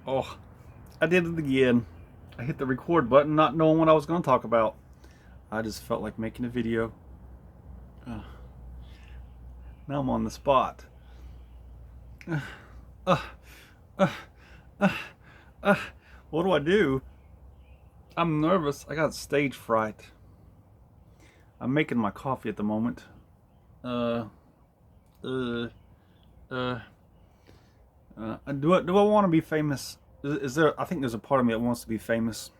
Oh, I did it again. I hit the record button not knowing what I was going to talk about. I just felt like making a video. Uh, Now I'm on the spot. Uh, uh, uh, uh, what do I do? I'm nervous. I got stage fright. I'm making my coffee at the moment. Uh, uh, uh, do I want to be famous? Is there? I think there's a part of me that wants to be famous.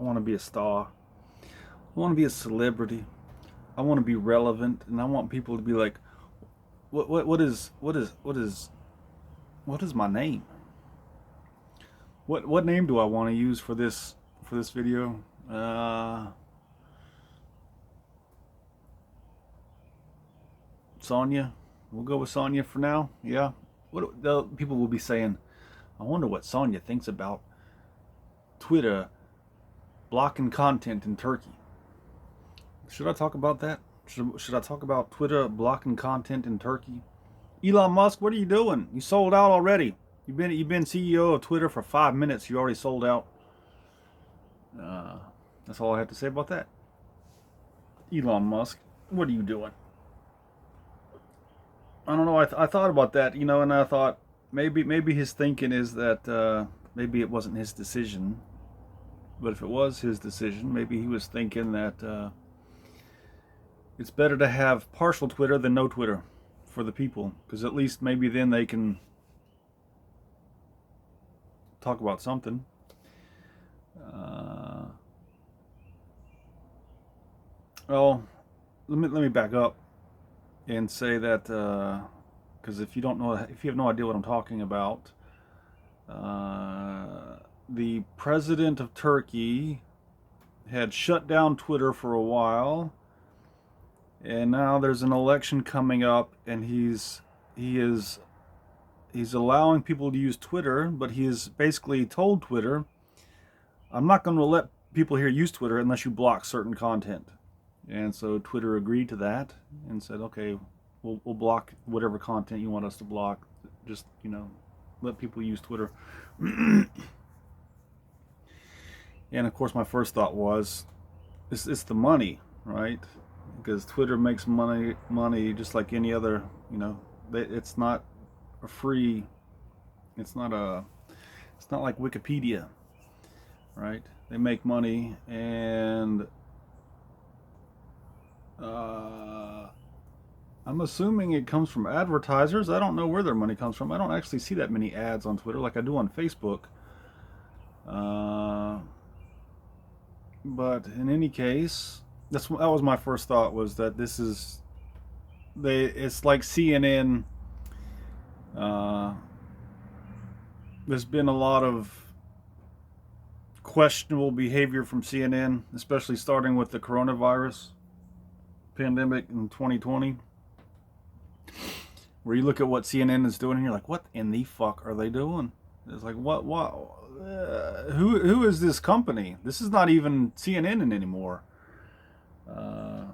I want to be a star. I want to be a celebrity. I want to be relevant, and I want people to be like, what is my name? What name do I want to use for this video? Sonya. We'll go with Sonya for now. Yeah. What the people will be saying? I wonder what Sonya thinks about Twitter blocking content in Turkey. Should I talk about that? Should I talk about Twitter blocking content in Turkey? Elon Musk, what are you doing? You sold out already. You've been CEO of Twitter for 5 minutes. You already sold out. Uh, that's all I have to say about that. Elon Musk, what are you doing? I don't know. I thought about that, and I thought maybe his thinking is that maybe it wasn't his decision, but if it was his decision, maybe he was thinking that it's better to have partial Twitter than no Twitter for the people, because at least maybe then they can talk about something. Uh, well, let me back up and say that because if you have no idea what I'm talking about, the president of Turkey had shut down Twitter for a while, and now there's an election coming up, and he's allowing people to use Twitter, but he has basically told Twitter, "I'm not going to let people here use Twitter unless you block certain content." And so Twitter agreed to that and said, "Okay, we'll block whatever content you want us to block. Just let people use Twitter." And of course, my first thought was, it's the money, right? Because Twitter makes money just like any other. It's not a free. It's not a. It's not like Wikipedia, right? They make money, and uh, I'm assuming it comes from advertisers. I don't know where their money comes from. I don't actually see that many ads on Twitter like I do on Facebook. Uh, but in any case, that was my first thought, was that this is it's like CNN. Uh, there's been a lot of questionable behavior from CNN, especially starting with the coronavirus pandemic in 2020, where you look at what CNN is doing and you're like, what in the fuck are they doing? It's like, what, who is this company? This is not even CNN anymore. Uh,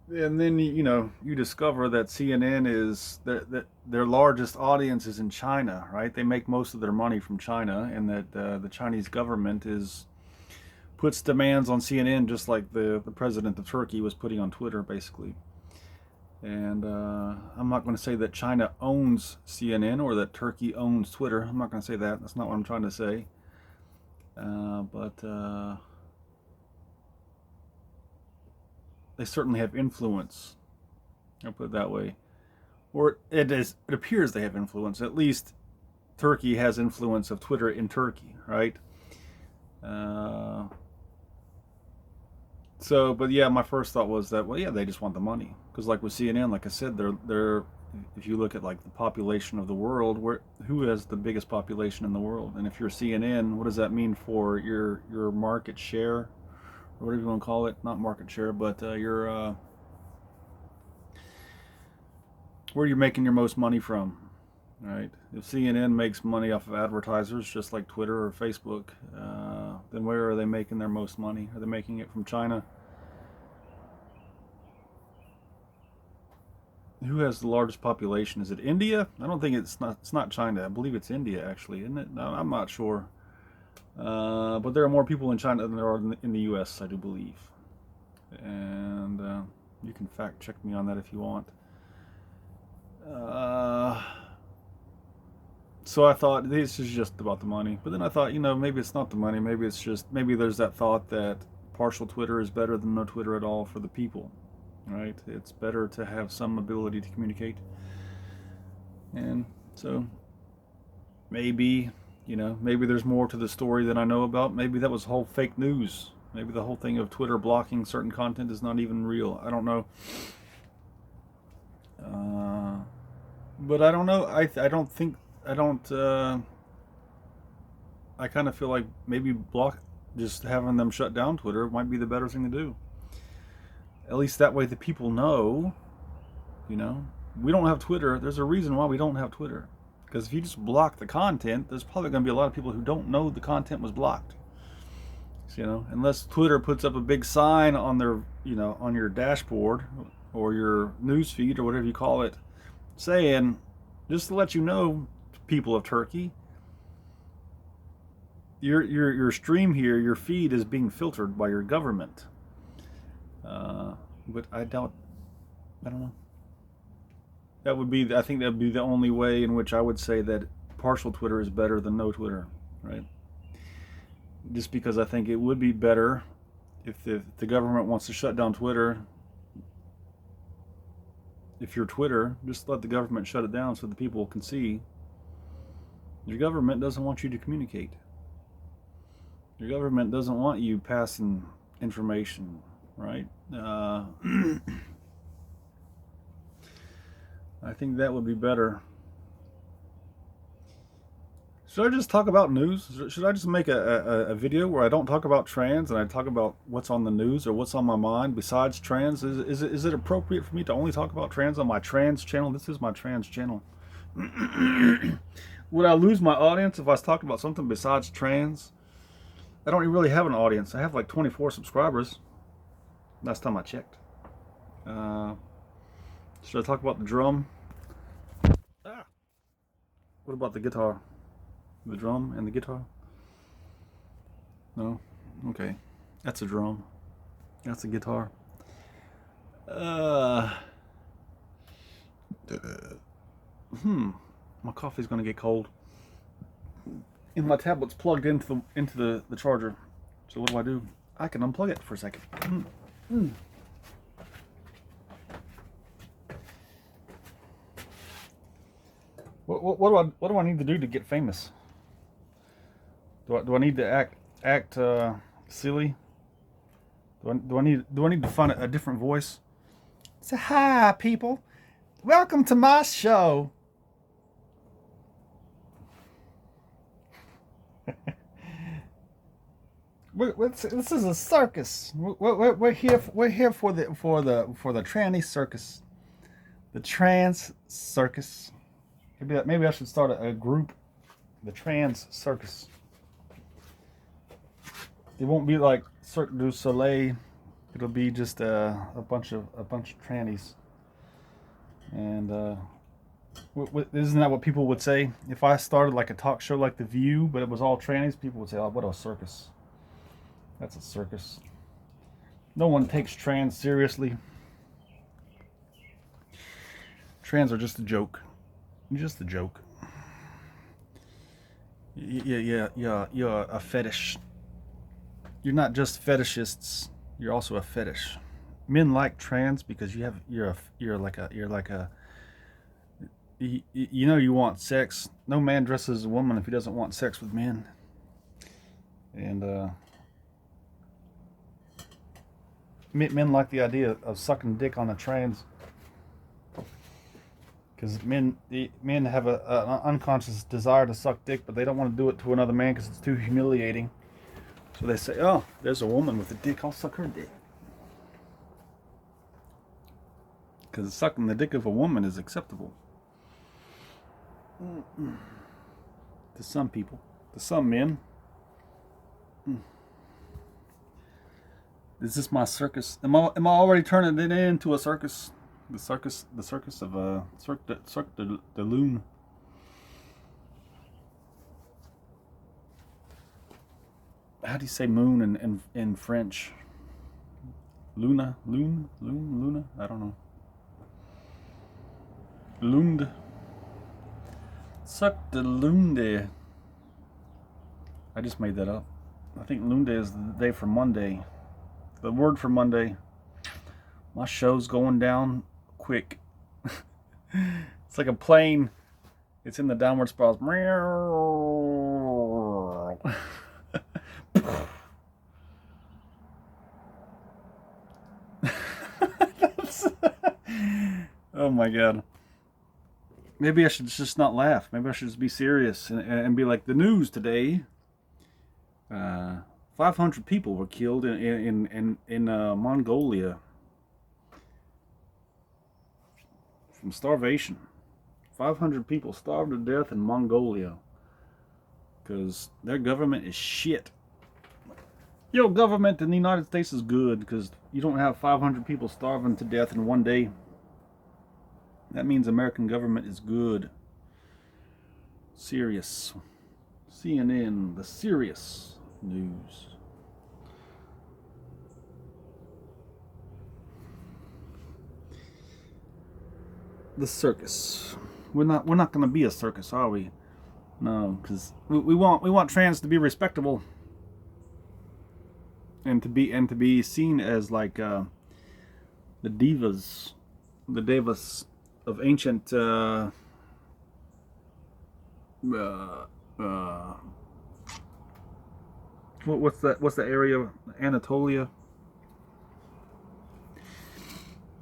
and then you discover that CNN is their largest audience is in China, right? They make most of their money from China, and that the Chinese government puts demands on CNN just like the president of Turkey was putting on Twitter, basically. And I'm not going to say that China owns CNN or that Turkey owns Twitter. I'm not going to say that. That's not what I'm trying to say. But they certainly have influence. I'll put it that way. Or it appears they have influence. At least Turkey has influence of Twitter in Turkey, right? Uh, but yeah, my first thought was that, well, yeah, they just want the money, because like with CNN, like I said, they're if you look at like the population of the world, who has the biggest population in the world, and if you're CNN, what does that mean for your market share, or whatever you want to call it? Not market share, but your where you're making your most money from, right? If CNN makes money off of advertisers, just like Twitter or Facebook, then where are they making their most money? Are they making it from China? who has the largest population? Is it India? I don't think it's not. It's not China. I believe it's India, actually, isn't it? No, I'm not sure. But there are more people in China than there are in the U.S., I do believe. And you can fact check me on that if you want. So I thought this is just about the money. But then I thought, maybe it's not the money. Maybe there's that thought that partial Twitter is better than no Twitter at all for the people, right? It's better to have some ability to communicate. And so maybe there's more to the story than I know about. Maybe that was whole fake news. Maybe the whole thing of Twitter blocking certain content is not even real. I don't know. But I don't know. I kind of feel like maybe just having them shut down Twitter might be the better thing to do. At least that way the people know, we don't have Twitter. There's a reason why we don't have Twitter. Because if you just block the content, there's probably going to be a lot of people who don't know the content was blocked. Unless Twitter puts up a big sign on their, on your dashboard or your news feed or whatever you call it, saying, just to let you know, people of Turkey, your stream here, your feed is being filtered by your government. But I don't know. I think that would be the only way in which I would say that partial Twitter is better than no Twitter, right? Just because I think it would be better if the government wants to shut down Twitter. If you're Twitter, just let the government shut it down so the people can see. Your government doesn't want you to communicate. Your government doesn't want you passing information, right? I think that would be better. Should I just talk about news? Should I just make a video where I don't talk about trans and I talk about what's on the news or what's on my mind besides trans? Is it appropriate for me to only talk about trans on my trans channel? This is my trans channel. Would I lose my audience if I was talking about something besides trans? I don't really have an audience. I have like 24 subscribers. Last time I checked. Should I talk about the drum? What about the guitar? The drum and the guitar? No? Okay. That's a drum. That's a guitar. My coffee's gonna get cold. And my tablet's plugged into the charger. So what do? I can unplug it for a second. What do I need to do to get famous? Do I need to act silly? Do I need to find a different voice? Say hi, people. Welcome to my show. This is a circus. We're here for the tranny circus. The trans circus. Maybe I should start a group. The trans circus. It won't be like Cirque du Soleil. It'll be just a bunch of trannies. And isn't that what people would say? If I started like a talk show like The View, but it was all trannies, people would say, "Oh, what a circus." That's a circus. No one takes trans seriously. Trans are just a joke. Just a joke. Yeah. You're a fetish. You're not just fetishists. You're also a fetish. Men like trans because you want sex. No man dresses as a woman if he doesn't want sex with men. And men like the idea of sucking dick on a trans. Because men have an unconscious desire to suck dick, but they don't want to do it to another man because it's too humiliating. So they say, "Oh, there's a woman with a dick. I'll suck her dick." Because sucking the dick of a woman is acceptable to some people, to some men. Is this my circus? Am I already turning it into a circus? The circus of Cirque de Lune. How do you say moon in French? Luna? Luna? I don't know. Lund. Cirque de Lunde. I just made that up. I think Lunde is the day for Monday. The word for Monday. My show's going down quick. It's like a plane. It's in the downward spiral. Oh my god. Maybe I should just not laugh. Maybe I should just be serious and be like, the news today. 500 people were killed in Mongolia from starvation. 500 people starved to death in Mongolia because their government is shit. Your government in the United States is good because you don't have 500 people starving to death in one day. That means American government is good. Serious. CNN, the serious news. The circus. We're not going to be a circus, are we? No, because we want trans to be respectable and to be seen as like the devas of ancient what's the area? Anatolia,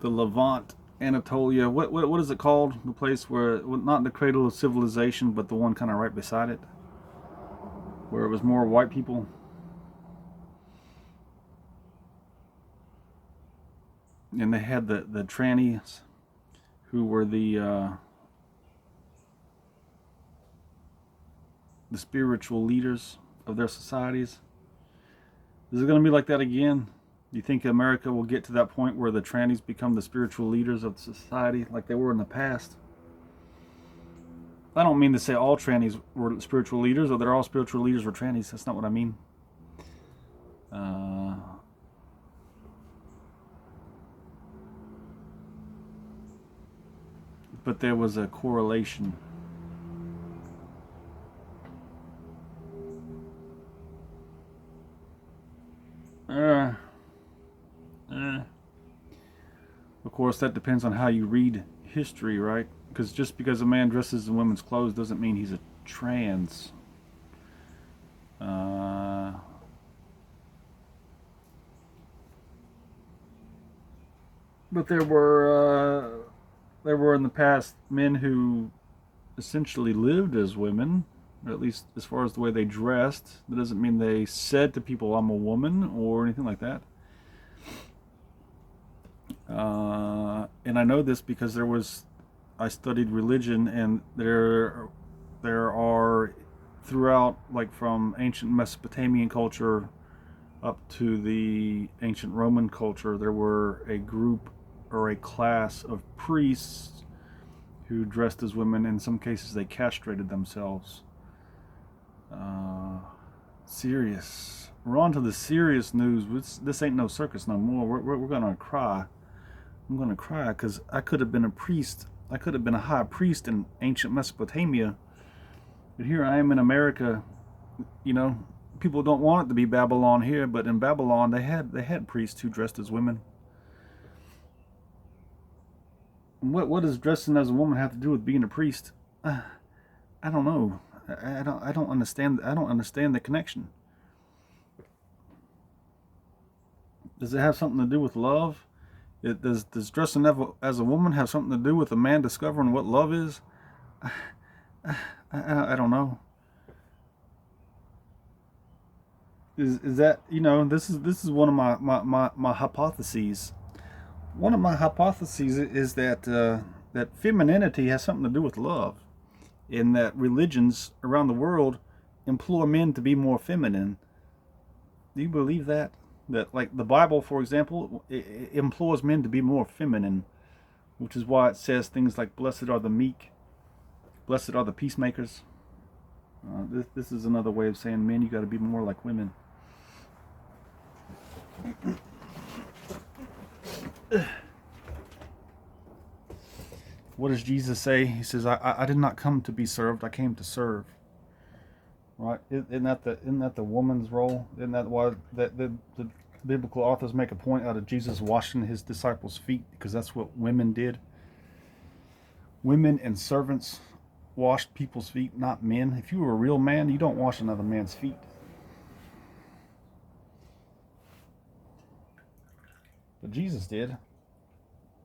the Levant, Anatolia. What is it called? The place where, not the cradle of civilization, but the one kind of right beside it, where it was more white people. And they had the trannies, who were the spiritual leaders of their societies. Is it going to be like that again? Do you think America will get to that point where the trannies become the spiritual leaders of society like they were in the past? I don't mean to say all trannies were spiritual leaders or that all spiritual leaders were trannies. That's not what I mean. But there was a correlation. Of course, that depends on how you read history, right? Because just because a man dresses in women's clothes doesn't mean he's a trans. But there were in the past men who essentially lived as women, or at least as far as the way they dressed. That doesn't mean they said to people, "I'm a woman," or anything like that. And I know this because I studied religion, and there are throughout, like from ancient Mesopotamian culture up to the ancient Roman culture, there were a group or a class of priests who dressed as women. In some cases, they castrated themselves. Serious. We're on to the serious news. This ain't no circus no more. We're gonna cry. I'm gonna cry because I could have been a priest. I could have been a high priest in ancient Mesopotamia. But here I am in America. You know, people don't want it to be Babylon here, but in Babylon they had priests who dressed as women. What does dressing as a woman have to do with being a priest? I don't know. I don't understand. I don't understand the connection. Does it have something to do with love? Does dressing as a woman have something to do with a man discovering what love is? I don't know. Is that, this is one of my hypotheses. One of my hypotheses is that that femininity has something to do with love, in that religions around the world implore men to be more feminine. Do you believe that? That, like, the Bible, for example, it implores men to be more feminine. which is why it says things like, blessed are the meek, blessed are the peacemakers. This is another way of saying, men, you got to be more like women. What does Jesus say? He says, I did not come to be served, I came to serve. Right? Isn't that the woman's role? Isn't that why the biblical authors make a point out of Jesus washing his disciples' feet? Because that's what women did. Women and servants washed people's feet, not men. If you were a real man, you don't wash another man's feet. But Jesus did.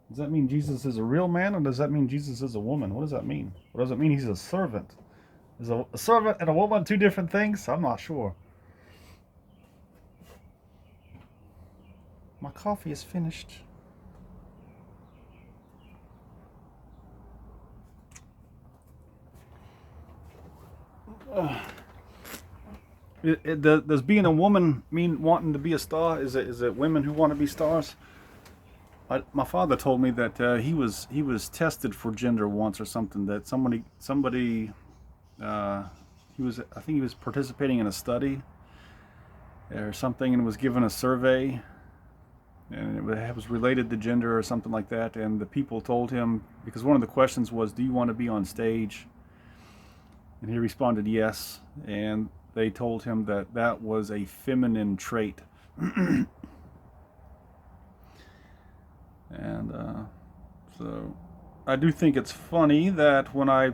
Does that mean Jesus is a real man, or does that mean Jesus is a woman? What does that mean? Or does it mean he's a servant? Is a servant and a woman two different things? I'm not sure. My coffee is finished. Does being a woman mean wanting to be a star? Is it women who want to be stars? My father told me that he was tested for gender once or something. That somebody I think he was participating in a study or something, and was given a survey, and it was related to gender or something like that. And the people told him, because one of the questions was, do you want to be on stage? And he responded yes, and they told him that that was a feminine trait. And so I do think it's funny that when I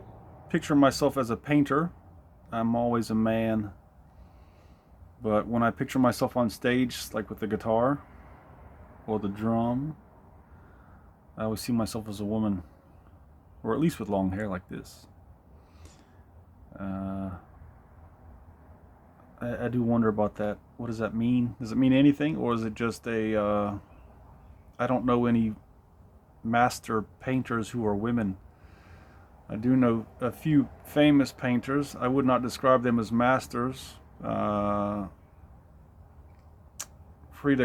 picture myself as a painter, I'm always a man. But when I picture myself on stage, like with the guitar or the drum, I always see myself as a woman, or at least with long hair like this. I do wonder about that. What does that mean? Does it mean anything, or is it just a I don't know any master painters who are women. I do know a few famous painters. I would not describe them as masters. Frida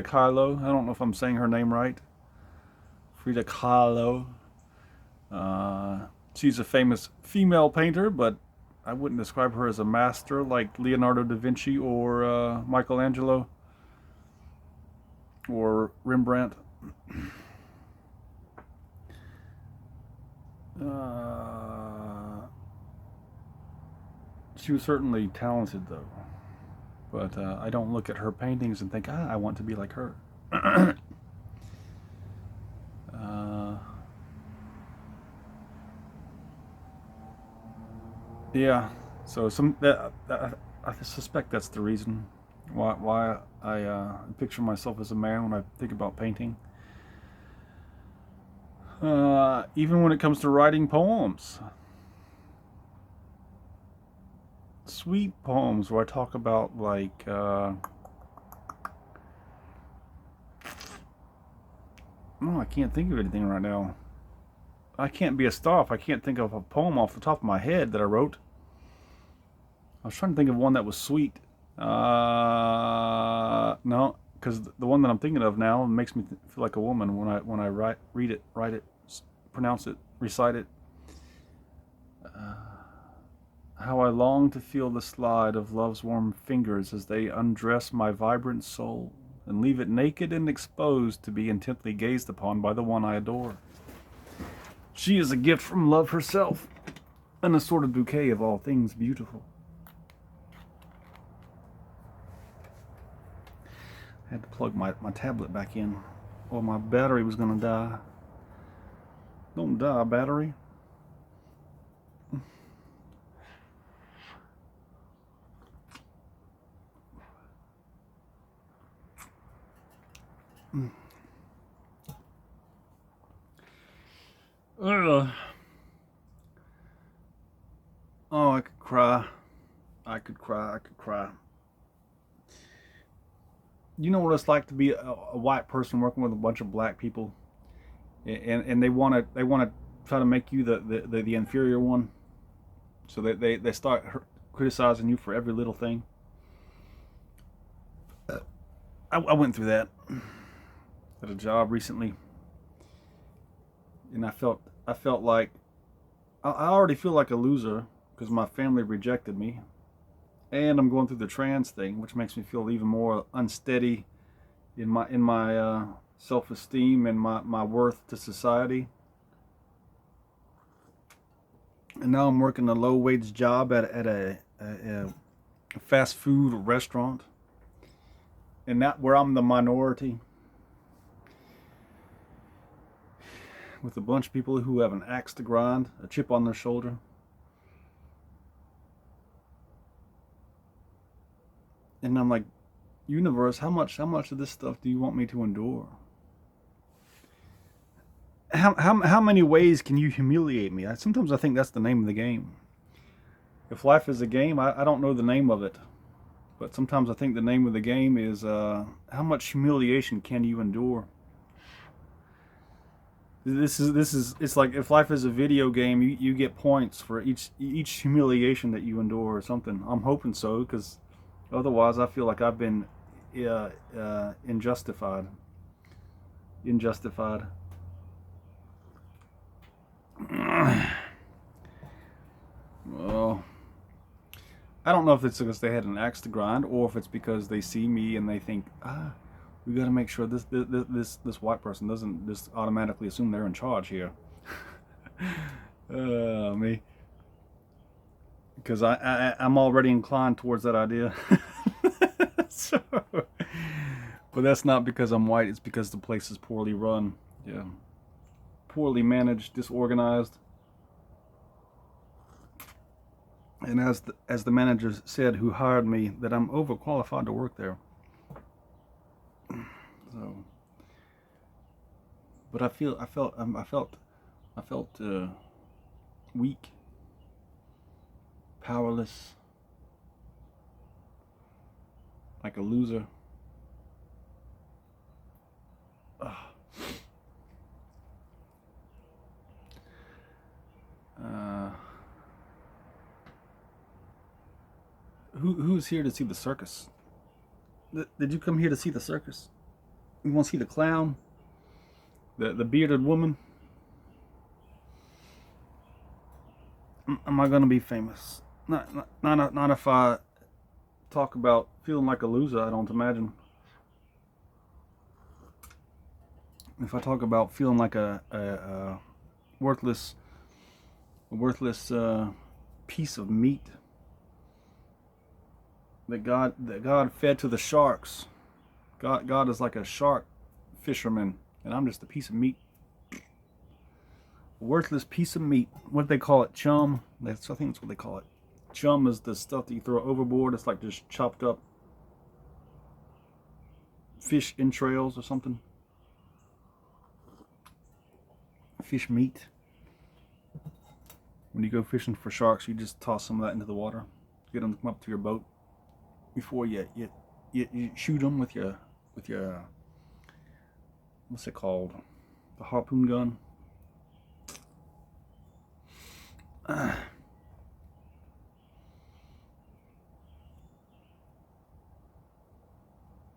Kahlo. I don't know if I'm saying her name right. Frida Kahlo. She's a famous female painter, but I wouldn't describe her as a master like Leonardo da Vinci or Michelangelo or Rembrandt. She was certainly talented, though. But I don't look at her paintings and think, I want to be like her. Yeah, so I suspect that's the reason why I picture myself as a man when I think about painting. Even when it comes to writing poems, sweet poems where I talk about like no, I can't think of anything right now. I can't be a star if I can't think of a poem off the top of my head that I wrote. I was trying to think of one that was sweet. No, because the one that I'm thinking of now makes me feel like a woman when I read it, write it, pronounce it, recite it. How I long to feel the slide of love's warm fingers as they undress my vibrant soul and leave it naked and exposed to be intently gazed upon by the one I adore. She is a gift from love herself, an assorted bouquet of all things beautiful. I had to plug my tablet back in, or my battery was going to die. Don't die, battery. Oh, I could cry. I could cry. You know what it's like to be a white person working with a bunch of black people, and they want to try to make you the inferior one, so they start criticizing you for every little thing. I went through that at a job recently. and I felt like I already feel like a loser because my family rejected me, and I'm going through the trans thing, which makes me feel even more unsteady in my self-esteem and my worth to society. And now I'm working a low-wage job at a fast food restaurant, and that where I'm the minority with a bunch of people who have an axe to grind, a chip on their shoulder. And I'm like, universe, how much of this stuff do you want me to endure? How many ways can you humiliate me? Sometimes I think that's the name of the game. If life is a game, I don't know the name of it, but sometimes I think the name of the game is how much humiliation can you endure? This is it's like if life is a video game, you get points for each humiliation that you endure or something. I'm hoping so, because otherwise I feel like I've been injustified. Injustified. Well, I don't know if it's because they had an axe to grind, or if it's because they see me and they think, we got to make sure this white person doesn't just automatically assume they're in charge here. Me, because I'm already inclined towards that idea. So, but that's not because I'm white. It's because the place is poorly run. Yeah, poorly managed, disorganized. And as the manager said, who hired me, that I'm overqualified to work there. So, but I felt weak, powerless, like a loser. Uh, who's here to see the circus? Did you come here to see the circus? You want to see the clown? The bearded woman? Am I gonna be famous? Not if I talk about feeling like a loser. I don't imagine. If I talk about feeling like a worthless piece of meat that God fed to the sharks. God is like a shark fisherman, and I'm just a piece of meat. A worthless piece of meat. What do they call it? Chum. I think that's what they call it. Chum is the stuff that you throw overboard. It's like just chopped up fish entrails or something. Fish meat. When you go fishing for sharks, you just toss some of that into the water, get them to come up to your boat before you shoot them with your what's it called, the harpoon gun.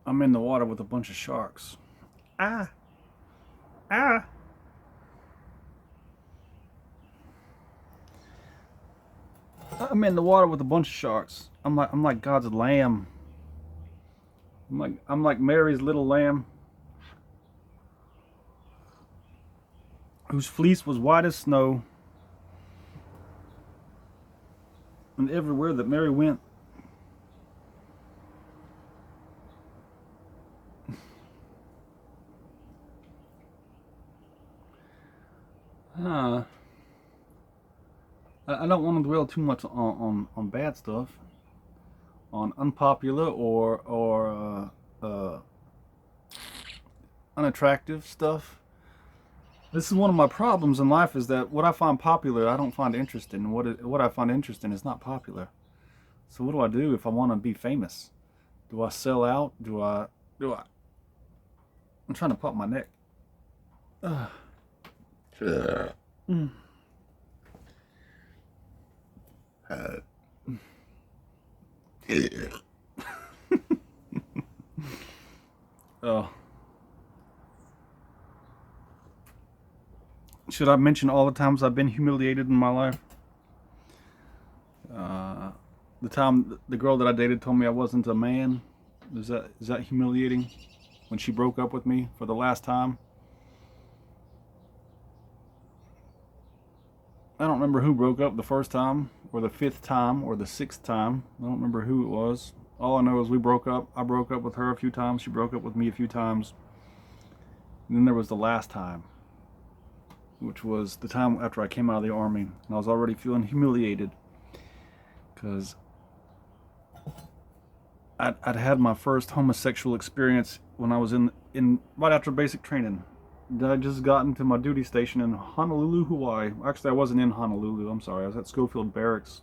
I'm in the water with a bunch of sharks. Ah, ah. I'm in the water with a bunch of sharks. I'm like God's lamb. I'm like Mary's little lamb, whose fleece was white as snow. And everywhere that Mary went, I don't want to dwell too much on bad stuff, on unpopular or unattractive stuff. This is one of my problems in life, is that what I find popular, I don't find interesting. And what I find interesting is not popular. So what do I do if I want to be famous? Do I sell out? Do I? I'm trying to pop my neck. Mm. Oh. Should I mention all the times I've been humiliated in my life? The time the girl that I dated told me I wasn't a man. Is that humiliating? When she broke up with me for the last time. I don't remember who broke up the first time, or the fifth time, or the sixth time. I don't remember who it was. All I know is we broke up. I broke up with her a few times. She broke up with me a few times. And then there was the last time, which was the time after I came out of the army. And I was already feeling humiliated because I'd had my first homosexual experience when I was in right after basic training. I just got into my duty station in Honolulu, Hawaii. Actually, I wasn't in Honolulu. I'm sorry. I was at Schofield Barracks.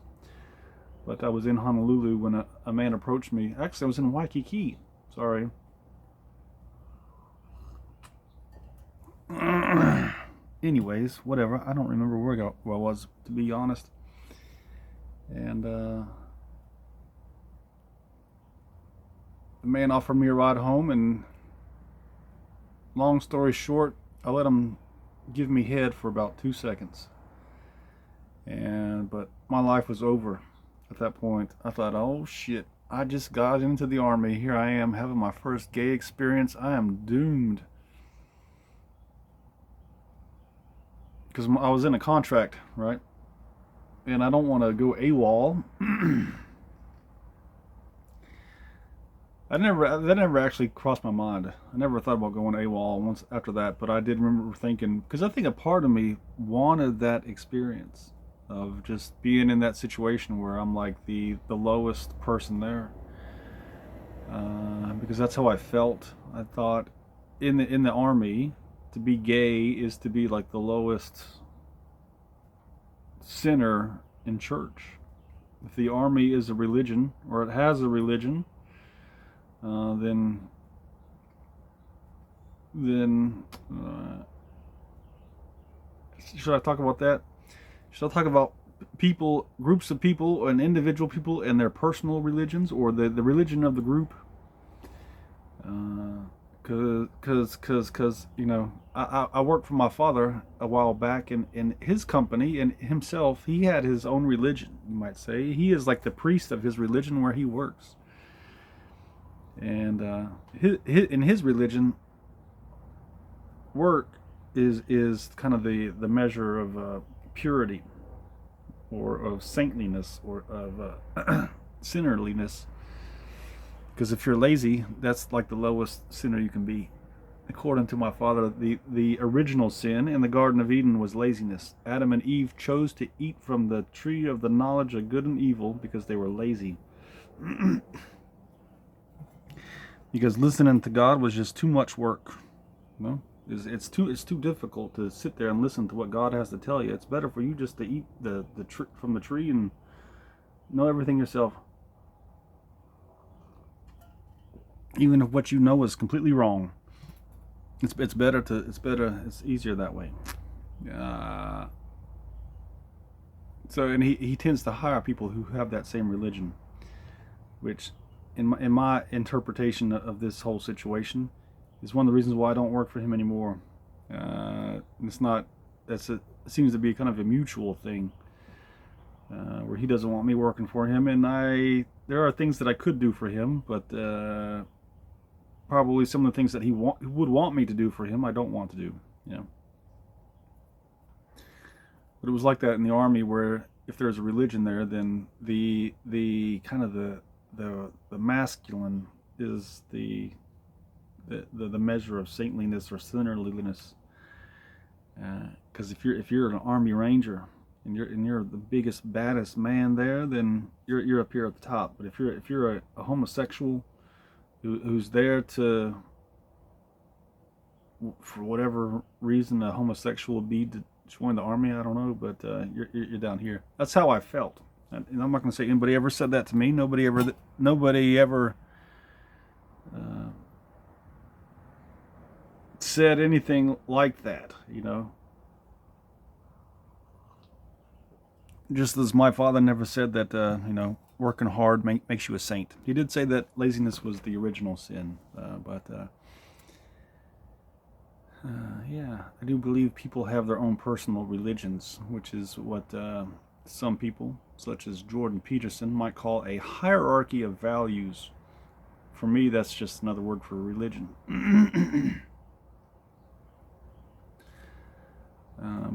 But I was in Honolulu when a man approached me. Actually, I was in Waikiki. Sorry. Anyways, whatever. I don't remember where I was, to be honest. And the man offered me a ride home, and long story short, I let him give me head for about 2 seconds. But my life was over at that point. I thought, oh shit, I just got into the army. Here I am having my first gay experience. I am doomed. Because I was in a contract, right? And I don't want to go AWOL. That never actually crossed my mind. I never thought about going AWOL once after that, but I did remember thinking, because I think a part of me wanted that experience of just being in that situation where I'm like the lowest person there, because that's how I felt. I thought in the army, to be gay is to be like the lowest sinner in church. If the army is a religion, or it has a religion, then should I talk about that? Should I talk about people, groups of people, and individual people and their personal religions, or the religion of the group? Because you know, I worked for my father a while back, and in his company and himself, he had his own religion, you might say. He is like the priest of his religion where he works. And in his religion, work is kind of the measure of purity, or of saintliness, or of sinnerliness. Because if you're lazy, that's like the lowest sinner you can be. According to my father, the original sin in the Garden of Eden was laziness. Adam and Eve chose to eat from the tree of the knowledge of good and evil because they were lazy. Because listening to God was just too much work. You know? It's too difficult to sit there and listen to what God has to tell you. It's better for you just to eat from the tree and know everything yourself. Even if what you know is completely wrong, it's easier that way. So, and he tends to hire people who have that same religion, which in my interpretation of this whole situation is one of the reasons why I don't work for him anymore. It's not it seems to be kind of a mutual thing, where he doesn't want me working for him, and there are things that I could do for him, but probably some of the things that he would want me to do for him, I don't want to do. You know. But it was like that in the army, where if there's a religion there, then the kind of the masculine is the measure of saintliness or sinnerliness. Because if you're an army ranger and you're the biggest, baddest man there, then you're up here at the top. But if you're a homosexual who's there to, for whatever reason, a homosexual would be to join the army, I don't know, but you're down here. That's how I felt. And I'm not going to say anybody ever said that to me. Nobody ever said anything like that, you know. Just as my father never said that, you know, working hard makes you a saint. He did say that laziness was the original sin, but Yeah, I do believe people have their own personal religions, which is what some people, such as Jordan Peterson, might call a hierarchy of values. For me, that's just another word for religion.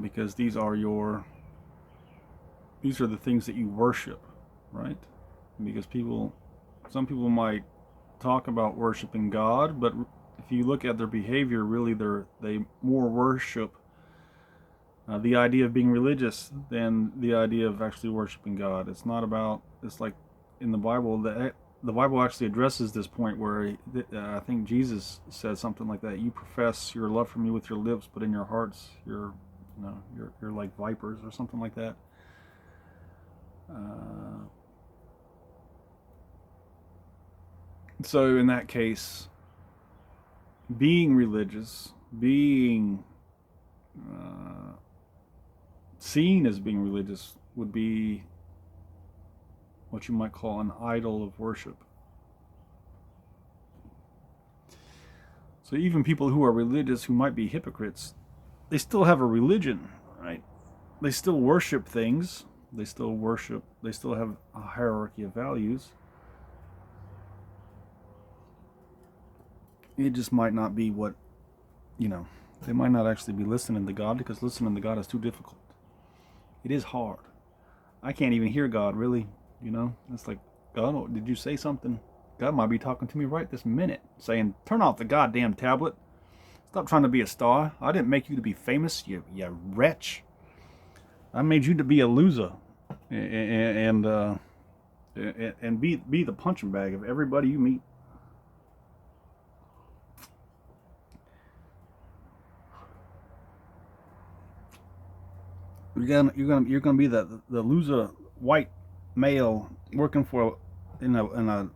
Because these are the things that you worship, right? Because some people might talk about worshiping God, but if you look at their behavior, really they more worship the idea of being religious than the idea of actually worshiping God. It's not about. It's like in the Bible that the Bible actually addresses this point where I think Jesus says something like that. You profess your love for me with your lips, but in your hearts, you're like vipers or something like that. So in that case, being religious, being seen as being religious would be what you might call an idol of worship. So even people who are religious, who might be hypocrites, they still have a religion, right? They still worship things. They still have a hierarchy of values. It just might not be what, they might not actually be listening to God, because listening to God is too difficult. It is hard. I can't even hear God, really. It's like, God, did you say something? God might be talking to me right this minute, saying, turn off the goddamn tablet. Stop trying to be a star. I didn't make you to be famous, you wretch. I made you to be a loser, and be the punching bag of everybody you meet. You're gonna be the loser white male working for in a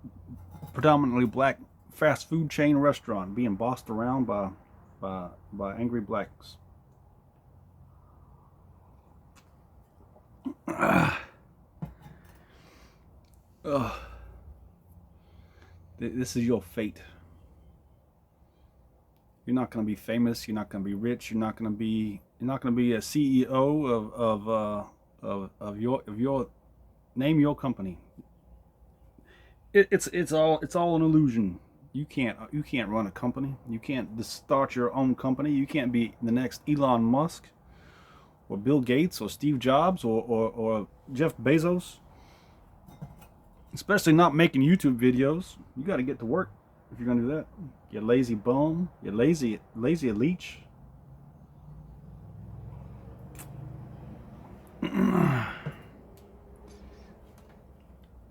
predominantly black fast food chain restaurant, being bossed around by angry blacks. This is your fate. You're not going to be famous. You're not going to be rich. You're not going to be a CEO of your name your company. It's all an illusion. You can't run a company. You can't start your own company. You can't be the next Elon Musk or Bill Gates or Steve Jobs or Jeff Bezos. Especially not making YouTube videos. You got to get to work if you're gonna do that. You lazy bum. You lazy leech.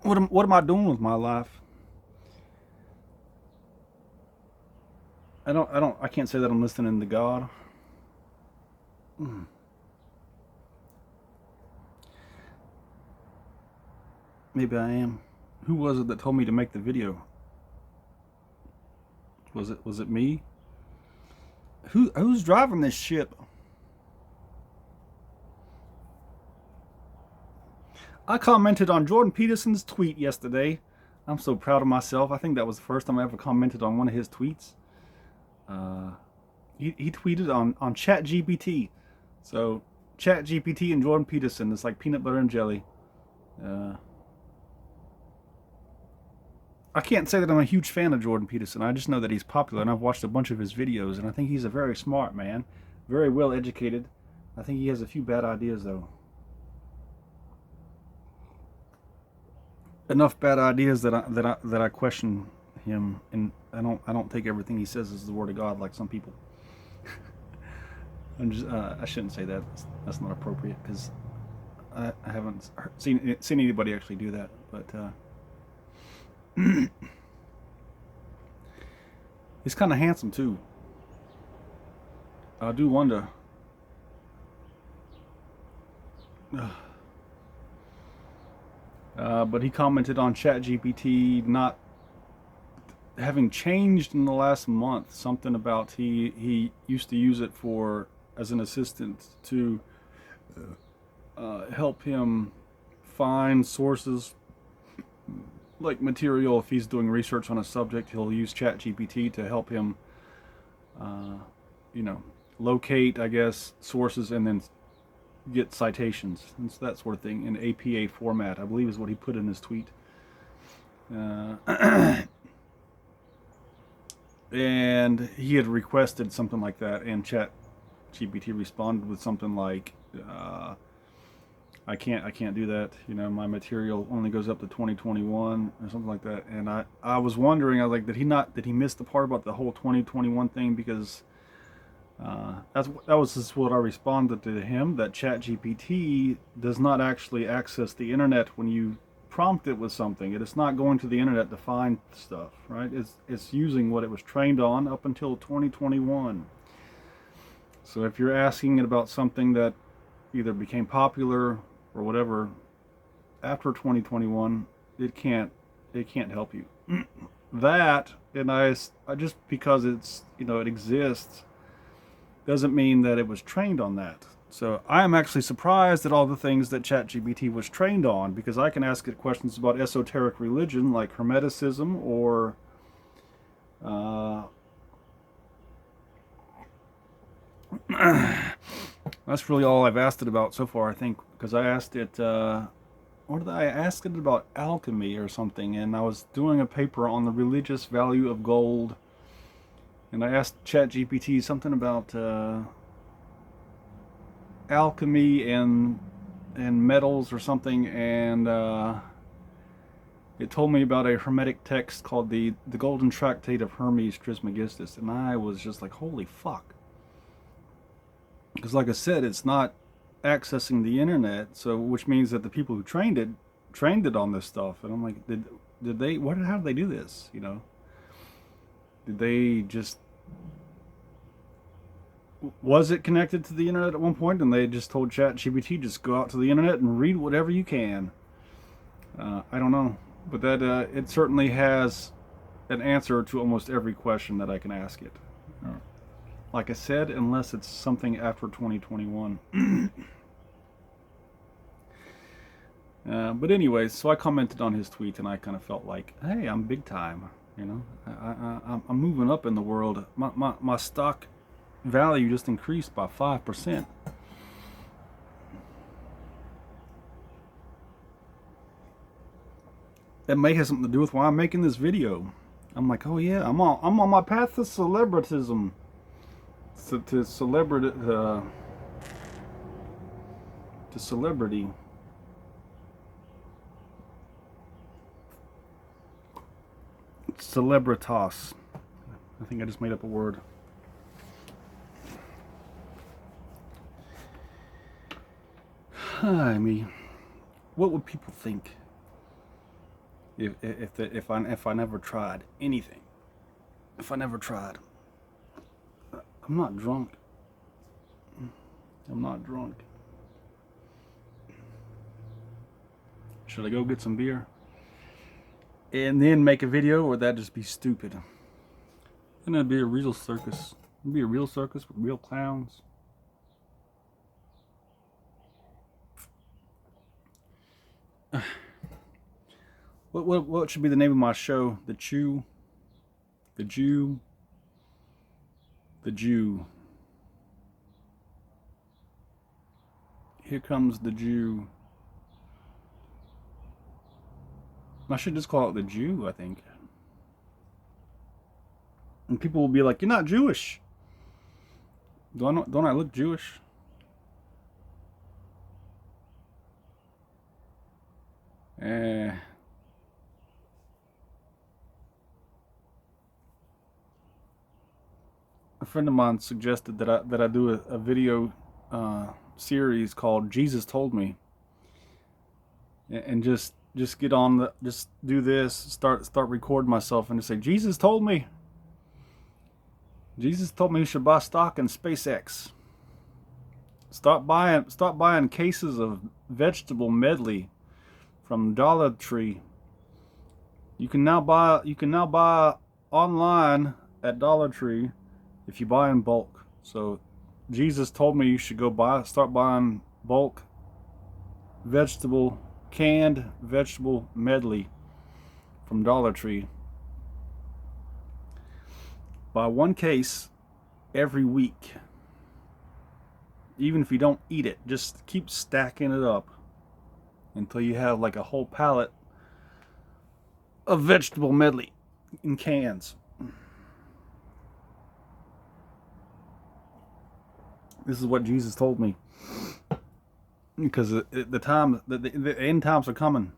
What am I doing with my life? I can't say that I'm listening to God. Maybe I am. Who was it that told me to make the video? Was it me? Who's driving this ship? I commented on Jordan Peterson's tweet yesterday. I'm so proud of myself. I think that was the first time I ever commented on one of his tweets. He tweeted on ChatGPT. So ChatGPT and Jordan Peterson, it's like peanut butter and jelly. I can't say that I'm a huge fan of Jordan Peterson. I just know that he's popular, and I've watched a bunch of his videos, and I think he's a very smart man, very well educated. I think he has a few bad ideas, though. Enough bad ideas that I question him, and I don't take everything he says as the word of God like some people. I shouldn't say that. That's not appropriate, because I haven't seen anybody actually do that, but. He's kind of handsome too. I do wonder. But he commented on ChatGPT not having changed in the last month. Something about he used to use it for as an assistant to help him find sources, like material. If he's doing research on a subject, he'll use ChatGPT to help him locate, I guess, sources and then get citations and that sort of thing in APA format, I believe is what he put in his tweet. And he had requested something like that, and ChatGPT responded with something like, I can't do that. You know, my material only goes up to 2021 or something like that. And I was wondering, I was like, did he miss the part about the whole 2021 thing? Because that was just what I responded to him, that ChatGPT does not actually access the internet when you prompt it with something. It is not going to the internet to find stuff, right? It's using what it was trained on up until 2021. So if you're asking it about something that either became popular or whatever after 2021, it can't help you. That, and I just because it's, you know, it exists doesn't mean that it was trained on that. So I am actually surprised at all the things that ChatGPT was trained on, because I can ask it questions about esoteric religion like Hermeticism or that's really all I've asked it about so far, I think, because I asked it, what did I ask it about? Alchemy or something, and I was doing a paper on the religious value of gold, and I asked ChatGPT something about alchemy and metals or something, and it told me about a Hermetic text called the Golden Tractate of Hermes Trismegistus, and I was just like, holy fuck. Because like I said, it's not accessing the internet, so which means that the people who trained it on this stuff, and I'm like, did they, how did they do this, you know? Did they just, was it connected to the internet at one point and they just told ChatGPT, just go out to the internet and read whatever you can? I don't know, but that it certainly has an answer to almost every question that I can ask it. Like I said, unless it's something after 2021. But anyways, so I commented on his tweet and I kind of felt like, hey, I'm big time, you know, I'm moving up in the world. My stock value just increased by 5%. That may have something to do with why I'm making this video. I'm like, oh yeah, I'm on my path to celebritism. To celebrity. Celebritas. I think I just made up a word. I mean, what would people think if I never tried anything? If I never tried. I'm not drunk. I'm not drunk. Should I go get some beer and then make a video, or would that just be stupid? And it'd be a real circus. It'd be a real circus with real clowns. What should be the name of my show? The Jew. Here comes the Jew. I should just call it the Jew, I think. And people will be like, "You're not Jewish." Don't I look Jewish? A friend of mine suggested that I do a video series called "Jesus Told Me," and just get on just do this, start recording myself and just say, "Jesus told me. Jesus told me you should buy stock in SpaceX. Stop buying cases of vegetable medley from Dollar Tree. You can now buy online at Dollar Tree if you buy in bulk. So Jesus told me you should start buying bulk canned vegetable medley from Dollar Tree. Buy one case every week. Even if you don't eat it, just keep stacking it up until you have like a whole pallet of vegetable medley in cans. This is what Jesus told me, because the end times are coming.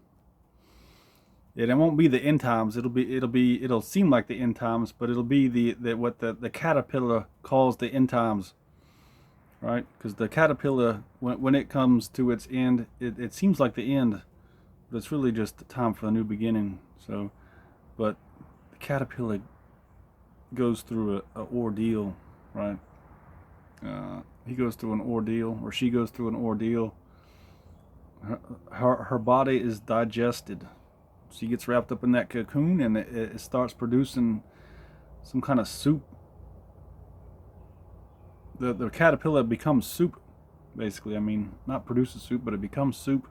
And it won't be the end times. It'll seem like the end times, but it'll be what the caterpillar calls the end times, right? Because the caterpillar, when it comes to its end, it seems like the end, but it's really just the time for a new beginning. So, but the caterpillar goes through a ordeal, right? He goes through an ordeal, or she goes through an ordeal. Her body is digested. She gets wrapped up in that cocoon, and it starts producing some kind of soup. The caterpillar becomes soup, basically. I mean, not produces soup, but it becomes soup.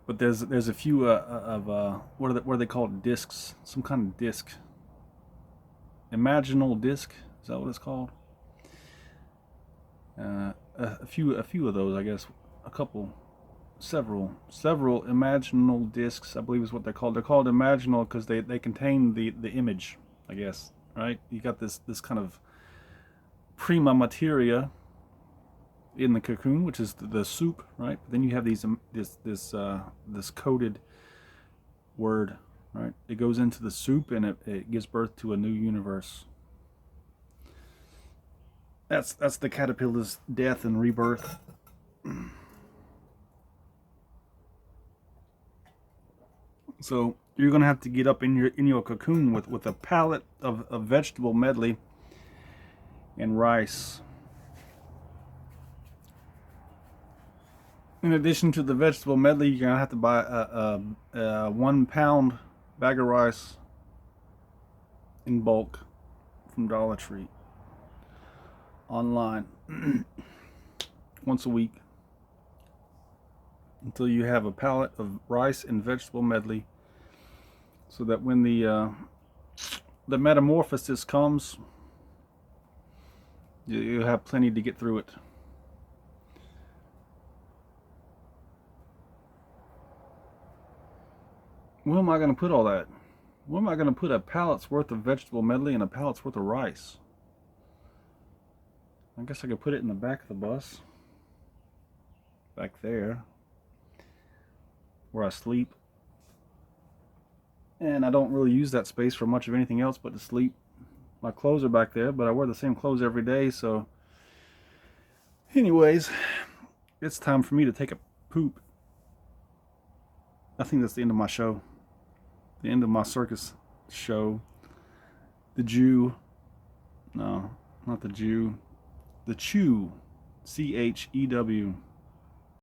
But there's a few what are they called? Discs, some kind of disc. Imaginal disc, is that what it's called? A few of those, I guess. A couple, several imaginal discs, I believe is what they're called. They're called imaginal because they contain the image, I guess. Right? You got this kind of prima materia in the cocoon, which is the soup, right? But then you have this coded word, right? It goes into the soup, and it gives birth to a new universe. That's the caterpillar's death and rebirth. So you're gonna have to get up in your cocoon with a pallet of vegetable medley and rice. In addition to the vegetable medley, you're gonna have to buy a 1 pound bag of rice in bulk from Dollar Tree online once a week until you have a pallet of rice and vegetable medley, so that when the metamorphosis comes, you have plenty to get through it. Where am I going to put all that? Where am I going to put a pallet's worth of vegetable medley and a pallet's worth of rice? I guess I could put it in the back of the bus. Back there. Where I sleep. And I don't really use that space for much of anything else but to sleep. My clothes are back there, but I wear the same clothes every day, so... Anyways, it's time for me to take a poop. I think that's the end of my show. The end of my circus show. The Jew. No, not the Jew. The Chew. CHEW.